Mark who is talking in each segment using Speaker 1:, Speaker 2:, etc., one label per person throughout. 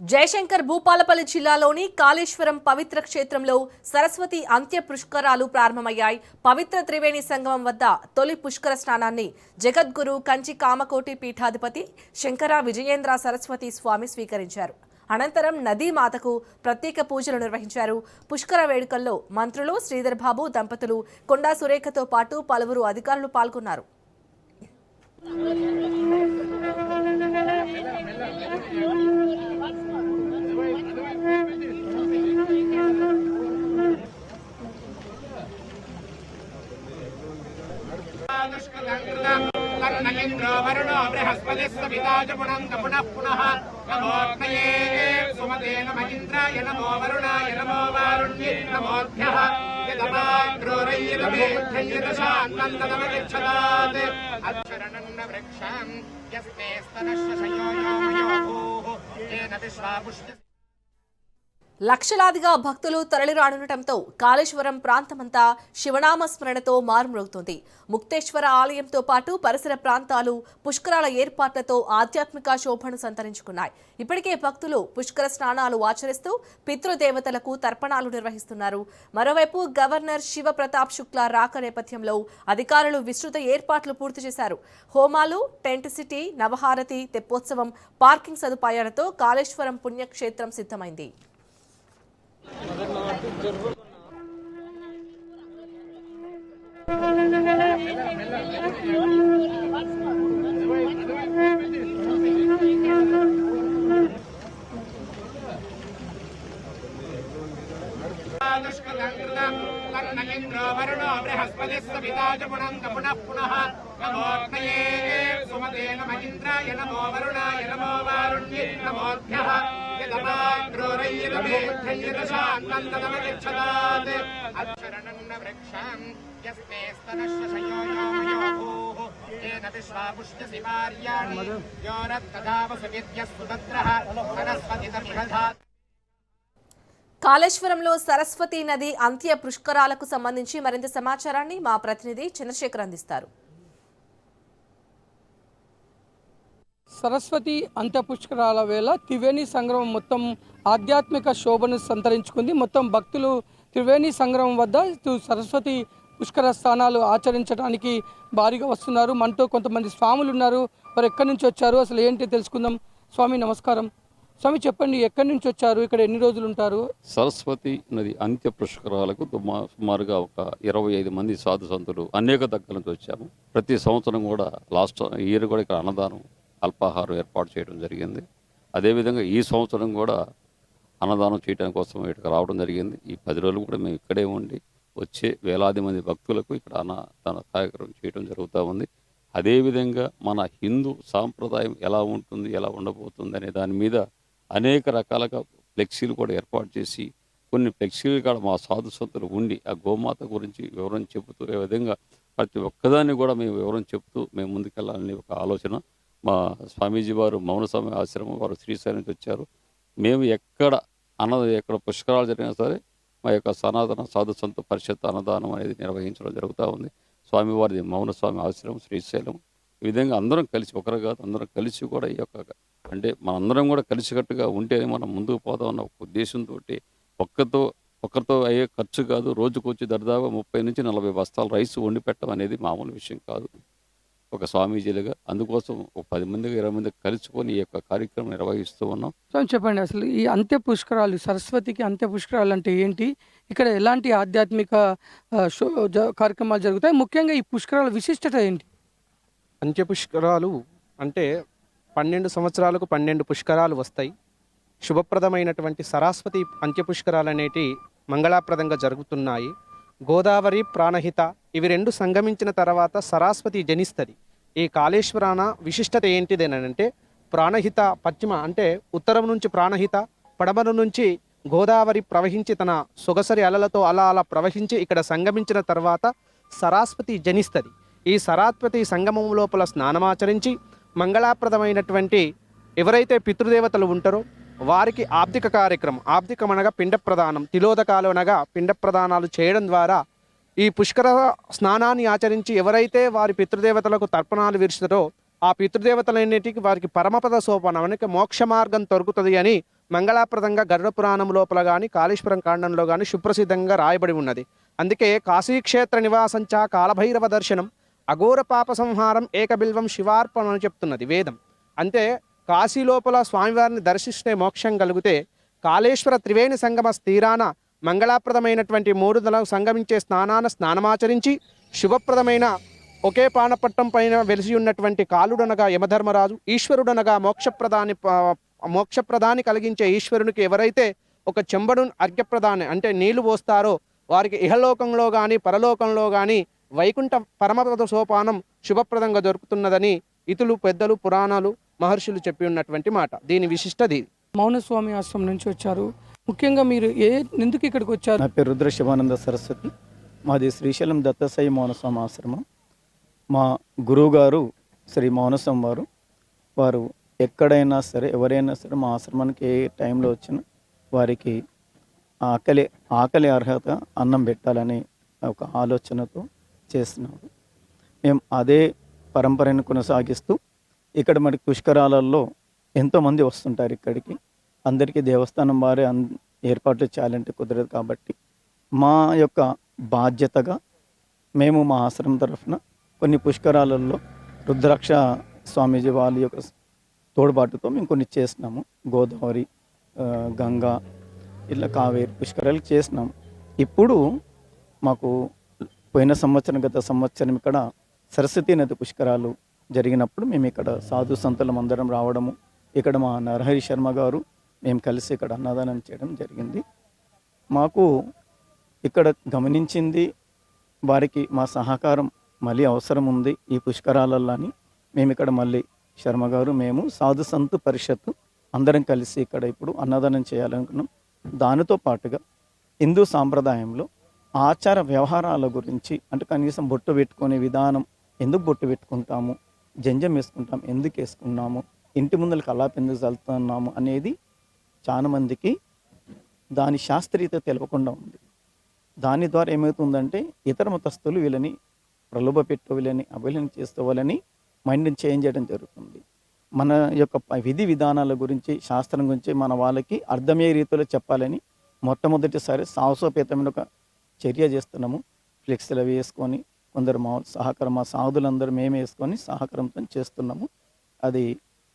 Speaker 1: జయశంకర్ భూపాలపల్లి జిల్లాలోని కాళేశ్వరం పవిత్ర క్షేత్రంలో సరస్వతి అంత్య పుష్కరాలు ప్రారంభమయ్యాయి. పవిత్ర త్రివేణి సంగమం వద్ద తొలి పుష్కర స్నానాన్ని జగద్గురు కంచి కామకోటి పీఠాధిపతి శంకర విజయేంద్ర సరస్వతి స్వామి స్వీకరించారు. అనంతరం నదీమాతకు ప్రత్యేక పూజలు నిర్వహించారు. పుష్కర వేడుకల్లో మంత్రులు శ్రీధర్ బాబు దంపతులు, కొండా సురేఖతో పాటు పలువురు అధికారులు పాల్గొన్నారు. లక్షలాదిగా భక్తులు తరలిరానుండటంతో కాళేశ్వరం ప్రాంతమంతా శివనామ స్మరణతో మారుమ్రోగుతోంది. ముక్తేశ్వర ఆలయంతో పాటు పరిసర ప్రాంతాలు పుష్కరాల ఏర్పాట్లతో ఆధ్యాత్మిక శోభను సంతరించుకున్నాయి. ఇప్పటికే భక్తులు పుష్కర స్నానాలు ఆచరిస్తూ పితృదేవతలకు తర్పణాలు నిర్వహిస్తున్నారు. మరోవైపు గవర్నర్ శివ ప్రతాప్ శుక్లా రాక నేపథ్యంలో అధికారులు విస్తృత ఏర్పాట్లు పూర్తి చేశారు. హోమాలు, టెంట్ సిటీ, నవహారతి, తెప్పోత్సవం, పార్కింగ్ సదుపాయాలతో కాళేశ్వరం పుణ్యక్షేత్రం సిద్ధమైంది. కాళేశ్వరంలో సరస్వతి నది అంత్య పుష్కరాలకు సంబంధించి మరింత సమాచారాన్ని మా ప్రతినిధి చంద్రశేఖర్ అందిస్తారు.
Speaker 2: సరస్వతి అంత్య పుష్కరాల వేళ త్రివేణి సంగమం మొత్తం ఆధ్యాత్మిక శోభను సంతరించుకుంది. మొత్తం భక్తులు త్రివేణి సంగమం వద్ద సరస్వతి పుష్కర స్థానాలు ఆచరించడానికి భారీగా వస్తున్నారు. మనతో కొంతమంది స్వాములు ఉన్నారు. వారు ఎక్కడి నుంచి వచ్చారు, అసలు ఏంటి తెలుసుకుందాం. స్వామి నమస్కారం. స్వామి చెప్పండి, ఎక్కడి నుంచి వచ్చారు, ఇక్కడ ఎన్ని రోజులు ఉంటారు?
Speaker 3: సరస్వతి నది అంత్య పుష్కరాలకు సుమారుగా ఒక 25 మంది సాధు సంతులు అనేక దగ్గర నుంచి వచ్చాము. ప్రతి సంవత్సరం కూడా లాస్ట్ ఇయర్ కూడా ఇక్కడ అన్నదానం, అల్పాహారం ఏర్పాటు చేయడం జరిగింది. అదేవిధంగా ఈ సంవత్సరం కూడా అన్నదానం చేయడం కోసం ఇక్కడికి రావడం జరిగింది. ఈ 10 రోజులు కూడా మేము ఇక్కడే ఉండి వచ్చే వేలాది మంది భక్తులకు ఇక్కడ అన్నదాన కార్యక్రమం చేయడం జరుగుతూ ఉంది. అదేవిధంగా మన హిందూ సాంప్రదాయం ఎలా ఉంటుంది, ఎలా ఉండబోతుంది అనే దాని మీద అనేక రకాలుగా ఫ్లెక్సీలు కూడా ఏర్పాటు చేసి, కొన్ని ఫ్లెక్సీలు కూడా మా సాధు సంతులు ఉండి ఆ గోమాత గురించి వివరణ చెబుతూ, ఏ విధంగా ప్రతి ఒక్కదాన్ని కూడా మేము వివరణ చెబుతూ మేము ముందుకెళ్ళాలని ఒక ఆలోచన. మా స్వామీజీ వారు మౌనస్వామి ఆశ్రమం వారు శ్రీశైలం నుంచి వచ్చారు. మేము ఎక్కడ పుష్కరాలు జరిగినా సరే మా యొక్క సనాతన సాధు సంత పరిషత్ అన్నదానం అనేది నిర్వహించడం జరుగుతూ ఉంది. స్వామివారిది మౌనస్వామి ఆశ్రమం శ్రీశైలం. ఈ విధంగా అందరం కలిసి, ఒకరు కాదు అందరం కలిసి కూడా ఈ యొక్క అంటే మనందరం కూడా కలిసికట్టుగా ఉంటేనే మనం ముందుకు పోదాం అన్న ఒక ఉద్దేశంతో ఒక్కరితో అయ్యే ఖర్చు కాదు. రోజుకు వచ్చి దరిదాగా 30 నుంచి 40 బస్తాలు రైస్ వండి పెట్టడం అనేది మామూలు విషయం కాదు ఒక స్వామీజీలుగా. అందుకోసం ఒక 10 మందికి 20 మందికి కలుసుకొని ఈ యొక్క కార్యక్రమం నిర్వహిస్తూ ఉన్నాం.
Speaker 2: స్వామి చెప్పండి, అసలు ఈ అంత్య పుష్కరాలు, సరస్వతికి అంత్య పుష్కరాలు అంటే ఏంటి, ఇక్కడ ఎలాంటి ఆధ్యాత్మిక కార్యక్రమాలు జరుగుతాయి, ముఖ్యంగా ఈ పుష్కరాల విశిష్టత ఏంటి?
Speaker 4: అంత్యపుష్కరాలు అంటే 12 సంవత్సరాలకు 12 పుష్కరాలు వస్తాయి. శుభప్రదమైనటువంటి సరస్వతి అంత్యపుష్కరాలు అనేటి మంగళాప్రదంగా జరుగుతున్నాయి. గోదావరి, ప్రాణహిత ఇవి రెండు సంగమించిన తర్వాత సరస్వతి జనిస్తుంది. ఈ కాళేశ్వరాన విశిష్టత ఏంటిదేనంటే, ప్రాణహిత పశ్చిమ అంటే ఉత్తరం నుంచి ప్రాణహిత, పడమర నుంచి గోదావరి ప్రవహించి తన సొగసరి అలలతో అలా ప్రవహించి ఇక్కడ సంగమించిన తర్వాత సరస్వతి జనిస్తుంది. ఈ సరస్వతి సంగమం లోపల స్నానమాచరించి మంగళాప్రదమైనటువంటి ఎవరైతే పితృదేవతలు ఉంటారో వారికి ఆబ్దిక కార్యక్రమం, ఆబ్దికం అనగా పిండ ప్రదానం, తిలోదకాలు అనగా పిండ ప్రదానాలు చేయడం ద్వారా ఈ పుష్కర స్నానాన్ని ఆచరించి ఎవరైతే వారి పితృదేవతలకు తర్పణాలు విరుస్తారో ఆ పితృదేవతలన్నిటికీ వారికి పరమపద సోపానం అంటే మోక్ష మార్గం దొరుకుతుంది అని మంగళాప్రదంగా గరుడ పురాణం లోపల కానీ కాళేశ్వరం కాండంలో కానీ సుప్రసిద్ధంగా రాయబడి ఉన్నది. అందుకే కాశీక్షేత్ర నివాసంచ కాలభైరవ దర్శనం అఘోర పాప సంహారం ఏకబిల్వం శివార్పణం అని చెప్తున్నది వేదం. అంటే కాశీ లోపల స్వామివారిని దర్శిస్తే మోక్షం కలిగితే కాళేశ్వర త్రివేణి సంగమ స్థీరాన మంగళాప్రదమైనటువంటి 3 నెలలు సంగమించే స్నానమాచరించి శుభప్రదమైన ఒకే పానపట్టం పైన వెలిసి ఉన్నటువంటి కాలుడనగా యమధర్మరాజు, ఈశ్వరుడనగా మోక్షప్రదాన్ని కలిగించే ఈశ్వరునికి ఎవరైతే ఒక చెంబడు అర్ఘ్యప్రదాన్ని అంటే నీళ్లు పోస్తారో వారికి ఇహలోకంలో కానీ పరలోకంలో కానీ వైకుంఠ పరమపద సోపానం శుభప్రదంగా దొరుకుతున్నదని ఇతులు పెద్దలు పురాణాలు మహర్షులు చెప్పి ఉన్నటువంటి మాట. దీని విశిష్టది.
Speaker 2: మౌనస్వామి ఆశ్రమం నుంచి వచ్చారు. ముఖ్యంగా మీరు ఎందుకు ఇక్కడికి వచ్చారు?
Speaker 5: నా పేరు రుద్ర శివానంద సరస్వతి. మాది శ్రీశైలం దత్తసాయి మౌనస్వామి ఆశ్రమం. మా గురువు గారు శ్రీ మౌనస్వామి వారు ఎక్కడైనా సరే ఎవరైనా సరే మా ఆశ్రమానికి ఏ టైంలో వచ్చినా వారికి ఆకలి అర్హత అన్నం పెట్టాలని ఒక ఆలోచనతో చేస్తున్నారు. మేము అదే పరంపరను కొనసాగిస్తూ ఇక్కడ మరి పుష్కరాలలో ఎంతోమంది వస్తుంటారు ఇక్కడికి. అందరికీ దేవస్థానం వారే ఏర్పాట్లు చేయాలంటే కుదరదు. కాబట్టి మా యొక్క బాధ్యతగా మేము మా ఆశ్రమం తరఫున కొన్ని పుష్కరాలలో రుద్రాక్ష స్వామీజీ వాళ్ళ యొక్క తోడ్పాటుతో మేము కొన్ని చేసినాము. గోదావరి, గంగా, ఇట్లా కావేరి పుష్కరాలు చేసినాము. ఇప్పుడు మాకు పోయిన సంవత్సరం గత సంవత్సరం ఇక్కడ సరస్వతీ నది పుష్కరాలు జరిగినప్పుడు మేము ఇక్కడ సాధు సంతులం అందరం రావడము, ఇక్కడ మా నరహరి శర్మ గారు మేము కలిసి ఇక్కడ అన్నదానం చేయడం జరిగింది. మాకు ఇక్కడ గమనించింది వారికి మా సహకారం మళ్ళీ అవసరం ఉంది ఈ పుష్కరాలలో అని మేము ఇక్కడ మళ్ళీ శర్మ గారు మేము సాధు సంతు పరిషత్తు అందరం కలిసి ఇక్కడ ఇప్పుడు అన్నదానం చేయాలనుకున్నాం. దానితో పాటుగా హిందూ సాంప్రదాయంలో ఆచార వ్యవహారాల గురించి అంటే కనీసం బొట్టు పెట్టుకునే విధానం, ఎందుకు బొట్టు పెట్టుకుంటాము, జంజం వేసుకుంటాం, ఎందుకు వేసుకున్నాము, ఇంటి ముందర కలాప ఎందుకు చల్లుతున్నాము అనేది చాలామందికి దాని శాస్త్రీయత తెలవకుండా ఉంది. దాని ద్వారా ఏమవుతుందంటే ఇతర మతస్థులు వీళ్ళని ప్రలోభ పెట్టు, వీళ్ళని అవహేళన చేస్తూ వాళ్ళని మైండ్ని చేంజ్ చేయడం జరుగుతుంది. మన యొక్క విధి విధానాల గురించి, శాస్త్రం గురించి మన వాళ్ళకి అర్థమయ్యే రీతిలో చెప్పాలని మొట్టమొదటిసారి సాహసోపేతమైన ఒక చర్య చేస్తున్నాము. ఫ్లెక్స్లు అవి వేసుకొని కొందరు మా సాధులందరూ మేమే వేసుకొని సహకారంతో చేస్తున్నాము. అది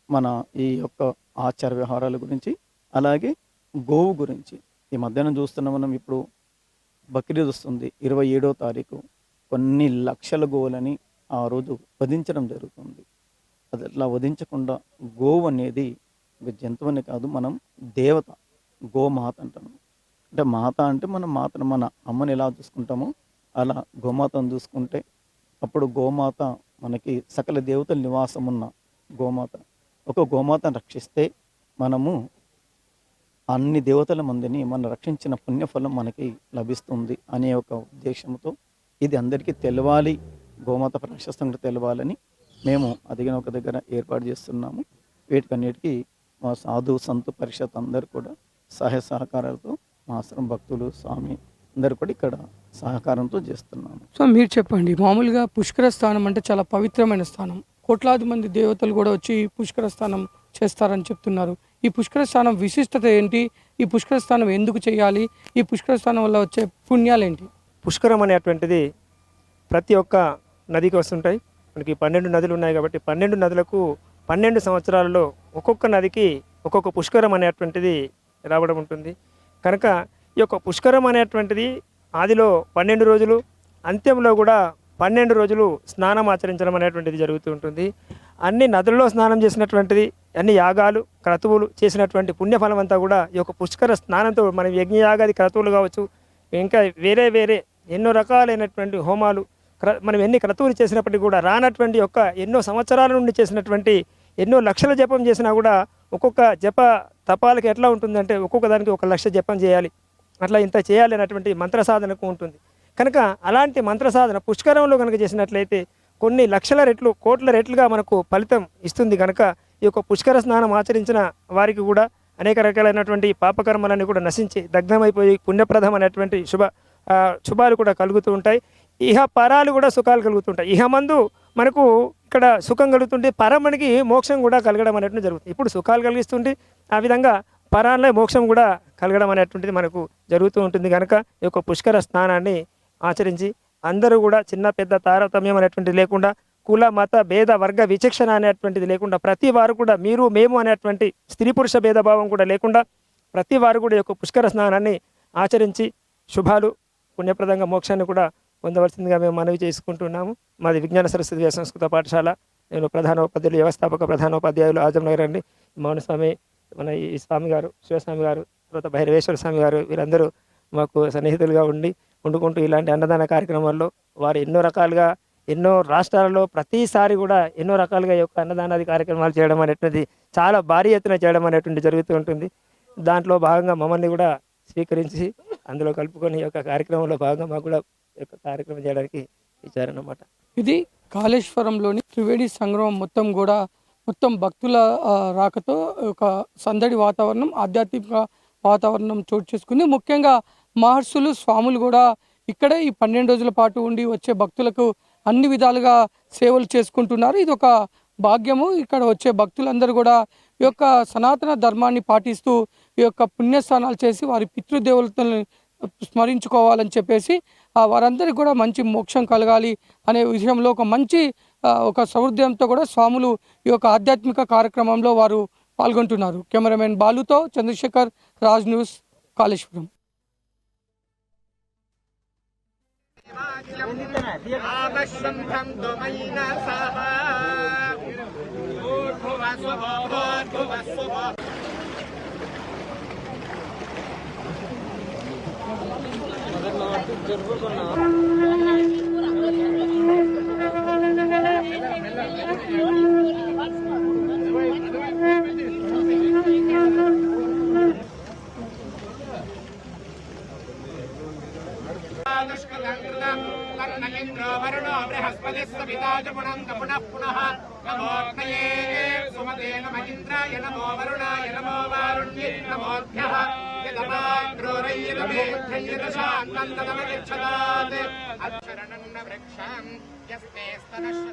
Speaker 5: మన ఈ యొక్క ఆచార వ్యవహారాల గురించి, అలాగే గోవు గురించి. ఈ మధ్యాహ్నం చూస్తున్నాం మనం, ఇప్పుడు బక్రీద్ వస్తుంది 27వ తారీఖు. కొన్ని లక్షల గోవులని ఆ రోజు వధించడం జరుగుతుంది. అది అట్లా వధించకుండా గోవు అనేది ఒక జంతువుని కాదు, మనం దేవత, గోమాత అంటాము. అంటే మాత అంటే మనం మాతను, మన అమ్మని ఎలా చూసుకుంటామో అలా గోమాతను చూసుకుంటే అప్పుడు గోమాత మనకి సకల దేవతల నివాసం ఉన్న గోమాత. ఒక గోమాతను రక్షిస్తే మనము అన్ని దేవతల మందిని మనం రక్షించిన పుణ్యఫలం మనకి లభిస్తుంది అనే ఒక ఉద్దేశంతో ఇది అందరికీ తెలవాలి, గోమాత ప్రశస్తంగా తెలవాలని మేము అదిగిన ఒక దగ్గర ఏర్పాటు చేస్తున్నాము. వీటికన్నిటికీ మా సాధు సంతు పరిషత్ అందరూ కూడా సహాయ సహకారాలతో మా ఆశ్రమం భక్తులు, స్వామి అందరూ కూడా ఇక్కడ సహకారంతో చేస్తున్నాము.
Speaker 2: సో మీరు చెప్పండి, మామూలుగా పుష్కర స్థానం అంటే చాలా పవిత్రమైన స్థానం. కోట్లాది మంది దేవతలు కూడా వచ్చి పుష్కర స్థానం చేస్తారని చెప్తున్నారు. ఈ పుష్కర స్థానం విశిష్టత ఏంటి? ఈ పుష్కర స్థానం ఎందుకు చేయాలి? ఈ పుష్కర స్థానం వల్ల వచ్చే పుణ్యాలు ఏంటి?
Speaker 6: పుష్కరం అనేటువంటిది ప్రతి ఒక్క నదికి వస్తుంటాయి. మనకి 12 నదులు ఉన్నాయి కాబట్టి 12 నదులకు 12 సంవత్సరాలలో ఒక్కొక్క నదికి ఒక్కొక్క పుష్కరం అనేటువంటిది రావడం ఉంటుంది. కనుక ఈ యొక్క పుష్కరం అనేటువంటిది ఆదిలో 12 రోజులు, అంత్యంలో కూడా 12 రోజులు స్నానం ఆచరించడం అనేటువంటిది జరుగుతూ ఉంటుంది. అన్ని నదుల్లో స్నానం చేసినటువంటిది, అన్ని యాగాలు క్రతువులు చేసినటువంటి పుణ్యఫలం అంతా కూడా ఈ యొక్క పుష్కర స్నానంతో మనం యజ్ఞయాగాది క్రతువులు కావచ్చు, ఇంకా వేరే ఎన్నో రకాలైనటువంటి హోమాలు మనం ఎన్ని క్రతువులు చేసినప్పటికీ కూడా రానటువంటి యొక్క ఎన్నో సంవత్సరాల నుండి చేసినటువంటి ఎన్నో లక్షల జపం చేసినా కూడా ఒక్కొక్క జప తపాలకి ఎట్లా ఉంటుందంటే ఒక్కొక్క దానికి 1 లక్ష జపం చేయాలి, అట్లా ఇంత చేయాలి అనేటువంటి మంత్ర సాధనకు ఉంటుంది. కనుక అలాంటి మంత్ర సాధన పుష్కరంలో కనుక చేసినట్లయితే కొన్ని లక్షల రెట్లు, కోట్ల రెట్లుగా మనకు ఫలితం ఇస్తుంది. కనుక ఈ యొక్క పుష్కర స్నానం ఆచరించిన వారికి కూడా అనేక రకాలైనటువంటి పాపకర్మలన్నీ కూడా నశించి దగ్ధమైపోయి పుణ్యప్రదం అనేటువంటి శుభాలు కూడా కలుగుతూ ఉంటాయి. ఇహ పరాలు కూడా సుఖాలు కలుగుతుంటాయి. ఇహ మందు మనకు ఇక్కడ సుఖం కలుగుతుంటే పరమనికి మోక్షం కూడా కలగడం అనేటువంటి జరుగుతుంది. ఇప్పుడు సుఖాలు కలిగిస్తుంటే ఆ విధంగా పరాన్లో మోక్షం కూడా కలగడం అనేటువంటిది మనకు జరుగుతూ ఉంటుంది కనుక ఈ యొక్క పుష్కర స్నానాన్ని ఆచరించి అందరూ కూడా చిన్న పెద్ద తారతమ్యం అనేటువంటిది లేకుండా కుల మత భేద వర్గ విచక్షణ అనేటువంటిది లేకుండా ప్రతి వారు కూడా మీరు మేము అనేటువంటి స్త్రీ పురుష భేదభావం కూడా లేకుండా ప్రతి వారు కూడా ఈ యొక్క పుష్కర స్నానాన్ని ఆచరించి శుభాలు పుణ్యప్రదంగా మోక్షాన్ని కూడా పొందవలసిందిగా మేము మనవి చేసుకుంటున్నాము. మాది విజ్ఞాన సరస్వతి సంస్కృత పాఠశాల. నేను ప్రధానోపాధ్యాయులు వ్యవస్థాపక ప్రధానోపాధ్యాయులు ఆజంనగర్ అండి. మౌనస్వామి, మన ఈ స్వామి గారు, శివస్వామి గారు, తర్వాత భైరవేశ్వర స్వామి గారు, వీరందరూ మాకు సన్నిహితులుగా ఉండుకుంటూ ఇలాంటి అన్నదాన కార్యక్రమాల్లో వారు ఎన్నో రకాలుగా ఎన్నో రాష్ట్రాలలో ప్రతిసారి కూడా ఎన్నో రకాలుగా ఈ యొక్క అన్నదానాది కార్యక్రమాలు చేయడం అనేటువంటిది చాలా భారీ ఎత్తున చేయడం అనేటువంటి జరుగుతూ ఉంటుంది. దాంట్లో భాగంగా మమ్మల్ని కూడా స్వీకరించి అందులో కలుపుకొని ఈ యొక్క కార్యక్రమంలో భాగంగా మాకు కూడా ఈ యొక్క కార్యక్రమం చేయడానికి ఇచ్చారన్నమాట.
Speaker 2: ఇది కాళేశ్వరంలోని త్రివేణి సంగమం మొత్తం భక్తుల రాకతో ఒక సందడి వాతావరణం, ఆధ్యాత్మిక వాతావరణం చోటు చేసుకుంది. ముఖ్యంగా మహర్షులు, స్వాములు కూడా ఇక్కడే ఈ 12 రోజుల పాటు ఉండి వచ్చే భక్తులకు అన్ని విధాలుగా సేవలు చేసుకుంటున్నారు. ఇది ఒక భాగ్యము. ఇక్కడ వచ్చే భక్తులందరూ కూడా ఈ యొక్క సనాతన ధర్మాన్ని పాటిస్తూ ఈ యొక్క పుణ్యస్నానాలు చేసి వారి పితృదేవతలను స్మరించుకోవాలని చెప్పేసి వారందరికీ కూడా మంచి మోక్షం కలగాలి అనే విషయంలో ఒక సౌహృదయంతో కూడా స్వాములు ఈ యొక్క ఆధ్యాత్మిక కార్యక్రమంలో వారు పాల్గొంటున్నారు. కెమెరామెన్ బాలుతో చంద్రశేఖర్, రాజ్ న్యూస్, కాళేశ్వరం.
Speaker 7: वरुणो बृहस्पतिस्सविताजपुनः पुनः नमोऽग्नये सुमतेन महीन्द्राय नमो वरुणाय नमो वारुण्ये नमोऽभ्यः यदमाग्रोरैरमेध्यैरशान्तन्दमगच्छतात् अक्षरणन्न वृक्षाम् यस्ते स्तनश्च